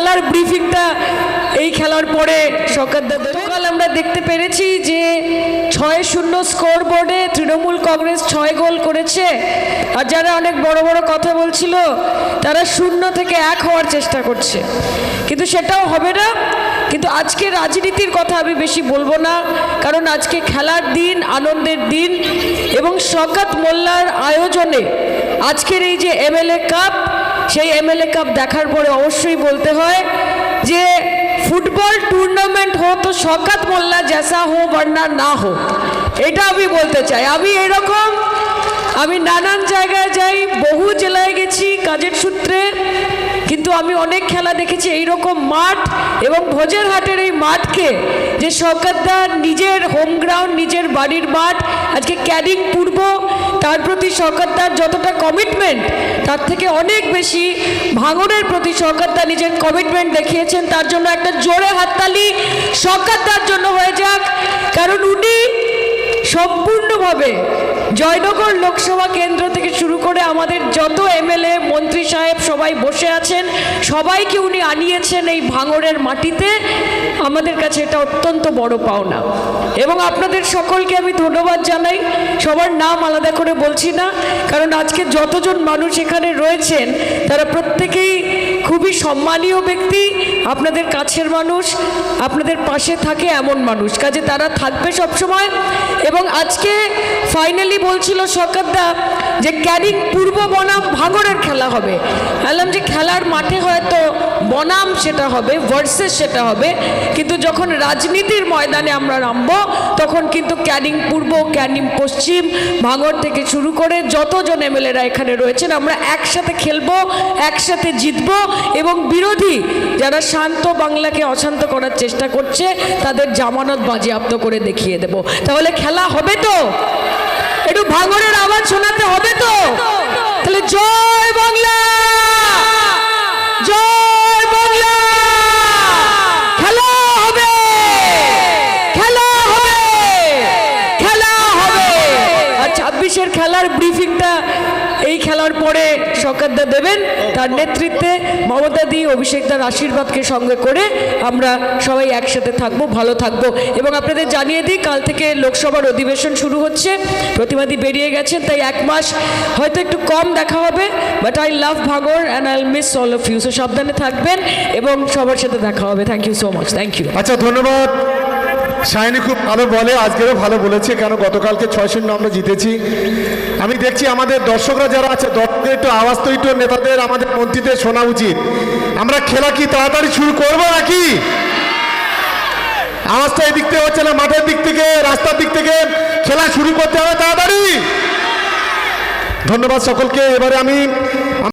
খেলার ব্রিফিংটা এই খেলার পরে সকাল আমরা দেখতে পেরেছি যে 6-0 স্কোর বোর্ডে তৃণমূল কংগ্রেস 6 গোল করেছে। আর যারা অনেক বড় বড় কথা বলছিল তারা 0 থেকে 1 হওয়ার চেষ্টা করছে, কিন্তু সেটাও হবে না। কিন্তু আজকে রাজনীতির কথা আমি বেশি বলবো না, কারণ আজকে খেলার দিন, আনন্দের দিন, এবং শওকত মোল্লার আয়োজনে আজকের এই যে এমএলএ কাপ, সেই এমএলএ কাপ দেখার পরে অবশ্যই বলতে হয় যে ফুটবল টুর্নামেंट हो तो शौकत मोल्ला जैसा हो वरना ना हो, এটা আমি বলতে চাই। আমি নানান জায়গায় যাই, বহু জেলায় গেছি কাজের সূত্রে, কিন্তু আমি অনেক খেলা দেখেছি এইরকম মাঠ এবং ভোজের হাটের এই মাঠকে যে শওকতদা নিজের হোম গ্রাউন্ড, নিজের বাড়ির মাঠ, আজকে ক্যানিং পূর্ব, তার প্রতি শওকতদার যতটা কমিটমেন্ট তার থেকে অনেক বেশি ভাঙনের প্রতি শওকতদা নিজের কমিটমেন্ট দেখিয়েছেন। তার জন্য একটা জোরে হাততালি শওকতদার জন্য হয়ে যাক, কারণ উনি সম্পূর্ণভাবে জয়নগর লোকসভা কেন্দ্র থেকে শুরু করে আমাদের যত এমএলএ মন্ত্রী সাহেব সবাই বসে আছেন, সবাইকে উনি আনিয়েছেন এই ভাঙড়ের মাটিতে। আমাদের কাছে এটা অত্যন্ত বড় পাওনা, এবং আপনাদের সকলকে আমি ধন্যবাদ জানাই। সবার নাম আলাদা করে বলছি না, কারণ আজকে যতজন মানুষ এখানে রয়েছেন তারা প্রত্যেকেই খুবই সম্মানীয় ব্যক্তি, আপনাদের কাছের মানুষ, আপনাদের পাশে থাকে এমন মানুষ, কাজে তারা থাকবে সবসময়। এবং আজকে ফাইনালি বলছিল শওকতদা যে ক্যানিং পূর্ব বনাম ভাঙড়ের খেলা হবে। বললাম যে খেলার মাঠে হয়তো বনাম সেটা হবে, ভার্সেস সেটা হবে, কিন্তু যখন রাজনীতির ময়দানে আমরা নামবো তখন কিন্তু ক্যানিং পূর্ব, ক্যানিং পশ্চিম, ভাঙড় থেকে শুরু করে যতজন এমএলএরা এখানে রয়েছেন আমরা একসাথে খেলবো, একসাথে জিতবো, এবং বিরোধী যারা শান্ত বাংলাকে অশান্ত করার চেষ্টা করছে তাদের জামানত বাজেয়াপ্ত করে দেখিয়ে দেব। তাহলে খেলা হবে তো? একটু ভাঙড়ের আওয়াজ শোনাতে হবে তো? তাহলে জয় বাংলা, জয় বাংলা, খেলা হবে, খেলা হবে, খেলা হবে। আর 26-এর খেলার ব্রিফিংটা এই খেলার পরে শওকতদা দেবেন, তার নেতৃত্বে মমতাদি, অভিষেকদার আশীর্বাদকে সঙ্গে করে আমরা সবাই একসাথে থাকবো, ভালো থাকবো। এবং আপনাদের জানিয়ে দিই, কাল থেকে লোকসভার অধিবেশন শুরু হচ্ছে। প্রতিবাদী বেরিয়ে গেছেন, তাই 1 মাস হয়তো একটু কম দেখা হবে, বাট আই লাভ ভাঙড় and I miss all of you. So সাবধানে থাকবেন এবং সবার সাথে দেখা হবে। Thank you so much. Thank you. আচ্ছা, ধন্যবাদ। শাইনি খুব ভালো বলে, আজকেরও ভালো বলেছে, কেন গতকালকে 6-0 আমরা জিতেছি। আমি দেখছি আমাদের দর্শকরা যারা আছে, দর্শকদের একটু আওয়াজ তো একটু নেতাদের, আমাদের মন্ত্রীদের শোনা উচিত। আমরা খেলা কি তাড়াতাড়ি শুরু করবো নাকি? আওয়াজটা এদিক থেকে হচ্ছে না, মাঠের দিক থেকে, রাস্তার দিক থেকে খেলা শুরু করতে হবে তাড়াতাড়ি। ধন্যবাদ সকলকে। এবারে আমি